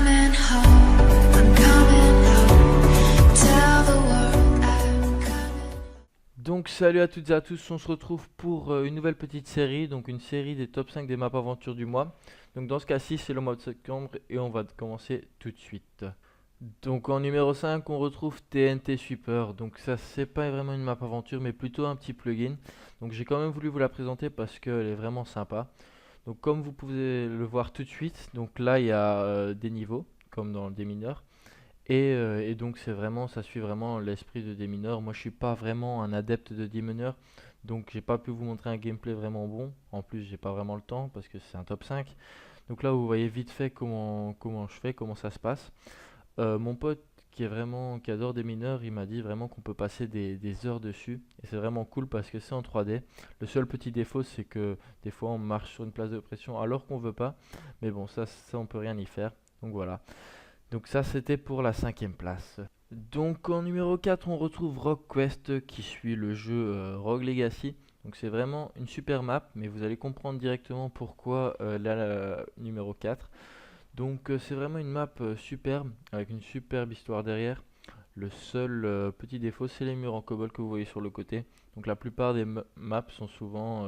coming home, I'm coming home. Tell the world I'm coming. Donc salut à toutes et à tous, on se retrouve pour une nouvelle petite série, donc une série des top 5 des maps aventures du mois. Donc dans ce cas-ci c'est le mois de septembre et on va commencer tout de suite. Donc en numéro 5 on retrouve TNT Sweeper, donc ça c'est pas vraiment une map aventure mais plutôt un petit plugin. Donc j'ai quand même voulu vous la présenter parce qu'elle est vraiment sympa. Donc comme vous pouvez le voir tout de suite, donc là il y a des niveaux comme dans le démineur. Et donc c'est vraiment, ça suit vraiment l'esprit de Démineur. Moi je suis pas vraiment un adepte de Démineur, donc j'ai pas pu vous montrer un gameplay vraiment bon. En plus j'ai pas vraiment le temps parce que c'est un top 5. Donc là vous voyez vite fait comment je fais, comment ça se passe. Mon pote qui adore Démineur, il m'a dit vraiment qu'on peut passer des heures dessus. Et c'est vraiment cool parce que c'est en 3D. Le seul petit défaut c'est que des fois on marche sur une place de pression alors qu'on veut pas. Mais bon ça on peut rien y faire. Donc voilà. Donc ça c'était pour la cinquième place. Donc en numéro 4 on retrouve Rogue Quest qui suit le jeu Rogue Legacy. Donc c'est vraiment une super map mais vous allez comprendre directement pourquoi numéro 4. Donc c'est vraiment une map superbe avec une superbe histoire derrière. Le seul petit défaut c'est les murs en cobble que vous voyez sur le côté. Donc la plupart des maps sont souvent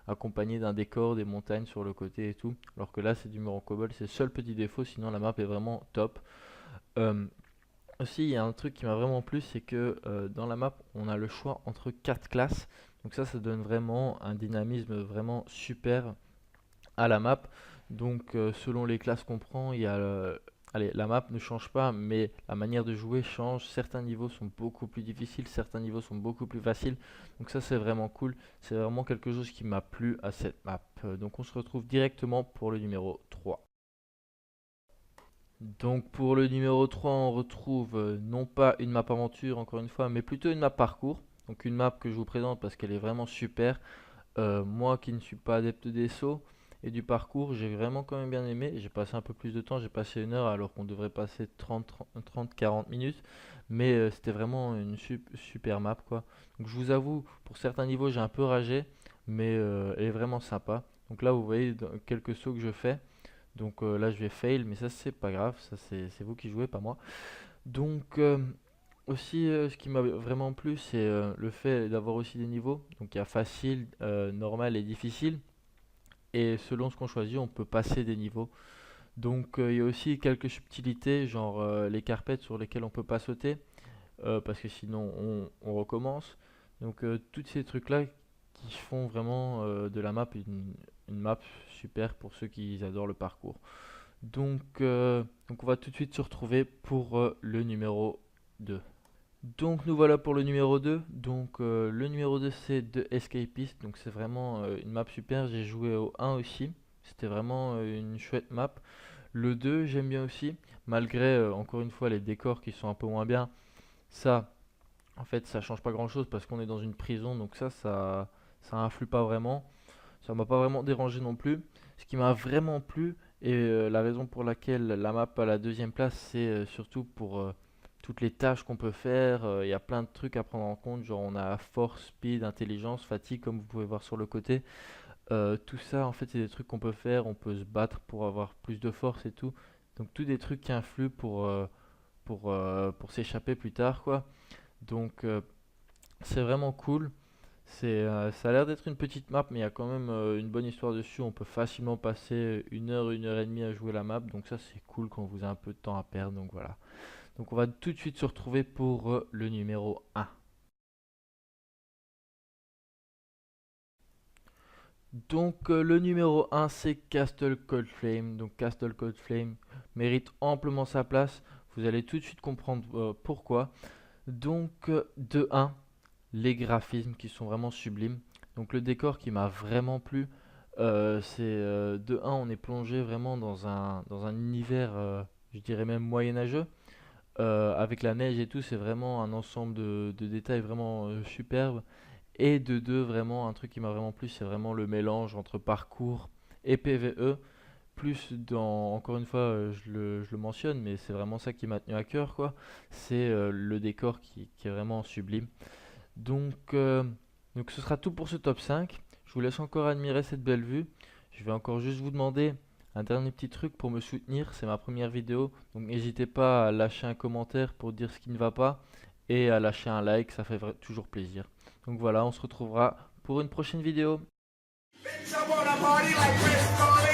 accompagnées d'un décor, des montagnes sur le côté et tout. Alors que là c'est du mur en cobble, c'est le seul petit défaut, sinon la map est vraiment top. Euh, Aussi il y a un truc qui m'a vraiment plu, c'est que dans la map on a le choix entre 4 classes. Donc ça donne vraiment un dynamisme vraiment super à la map. Donc selon les classes qu'on prend, il y a allez, la map ne change pas, mais la manière de jouer change. Certains niveaux sont beaucoup plus difficiles, certains niveaux sont beaucoup plus faciles. Donc ça c'est vraiment cool. C'est vraiment quelque chose qui m'a plu à cette map. Donc on se retrouve directement pour le numéro 3. Donc pour le numéro 3, on retrouve non pas une map aventure encore une fois, mais plutôt une map parcours. Donc une map que je vous présente parce qu'elle est vraiment super. Moi qui ne suis pas adepte des sauts et du parcours, j'ai vraiment quand même bien aimé. J'ai passé un peu plus de temps, j'ai passé une heure alors qu'on devrait passer 30-40 minutes. Mais c'était vraiment une super map quoi. Donc je vous avoue, pour certains niveaux j'ai un peu ragé, mais elle est vraiment sympa. Donc là vous voyez quelques sauts que je fais. Donc là je vais fail, mais ça c'est pas grave, ça c'est vous qui jouez, pas moi. Donc aussi, ce qui m'a vraiment plu, c'est le fait d'avoir aussi des niveaux. Donc il y a facile, normal et difficile. Et selon ce qu'on choisit, on peut passer des niveaux. Donc il y a aussi quelques subtilités, genre les carpettes sur lesquelles on peut pas sauter, parce que sinon on recommence. Donc tous ces trucs-là qui font vraiment de la map une map super pour ceux qui adorent le parcours. Donc on va tout de suite se retrouver pour le numéro 2. Donc nous voilà pour le numéro 2. Donc le numéro 2 c'est The Escapist. Donc c'est vraiment une map super. J'ai joué au 1 aussi. C'était vraiment une chouette map. Le 2 j'aime bien aussi. Malgré encore une fois les décors qui sont un peu moins bien. Ça en fait ça change pas grand chose parce qu'on est dans une prison. Donc ça influe pas vraiment. Ça m'a pas vraiment dérangé non plus. Ce qui m'a vraiment plu et la raison pour laquelle la map à la deuxième place, c'est surtout pour toutes les tâches qu'on peut faire. Il y a plein de trucs à prendre en compte, genre on a force, speed, intelligence, fatigue, comme vous pouvez voir sur le côté. Tout ça, en fait, c'est des trucs qu'on peut faire. On peut se battre pour avoir plus de force et tout. Donc, tous des trucs qui influent pour s'échapper plus tard, quoi. Donc, c'est vraiment cool. Ça a l'air d'être une petite map, mais il y a quand même une bonne histoire dessus. On peut facilement passer une heure et demie à jouer la map. Donc ça, c'est cool quand vous avez un peu de temps à perdre. Donc voilà. Donc on va tout de suite se retrouver pour le numéro 1. Donc le numéro 1, c'est Castle Cold Flame. Donc Castle Cold Flame mérite amplement sa place. Vous allez tout de suite comprendre pourquoi. Donc de 1, les graphismes qui sont vraiment sublimes. Donc le décor qui m'a vraiment plu, c'est de un, on est plongé vraiment dans un univers, je dirais même moyenâgeux, avec la neige et tout, c'est vraiment un ensemble de détails vraiment superbe. Et de 2, vraiment un truc qui m'a vraiment plu, c'est vraiment le mélange entre parcours et PvE. Plus dans, encore une fois, je le mentionne, mais c'est vraiment ça qui m'a tenu à cœur, quoi. C'est le décor qui est vraiment sublime. Donc, euh, donc ce sera tout pour ce top 5. Je vous laisse encore admirer cette belle vue. Je vais encore juste vous demander Un dernier petit truc pour me soutenir, c'est ma première vidéo, donc n'hésitez pas à lâcher un commentaire pour dire ce qui ne va pas et à lâcher un like, ça fait toujours plaisir. Donc voilà, on se retrouvera pour une prochaine vidéo. Bitch, I wanna party like Chris Farley.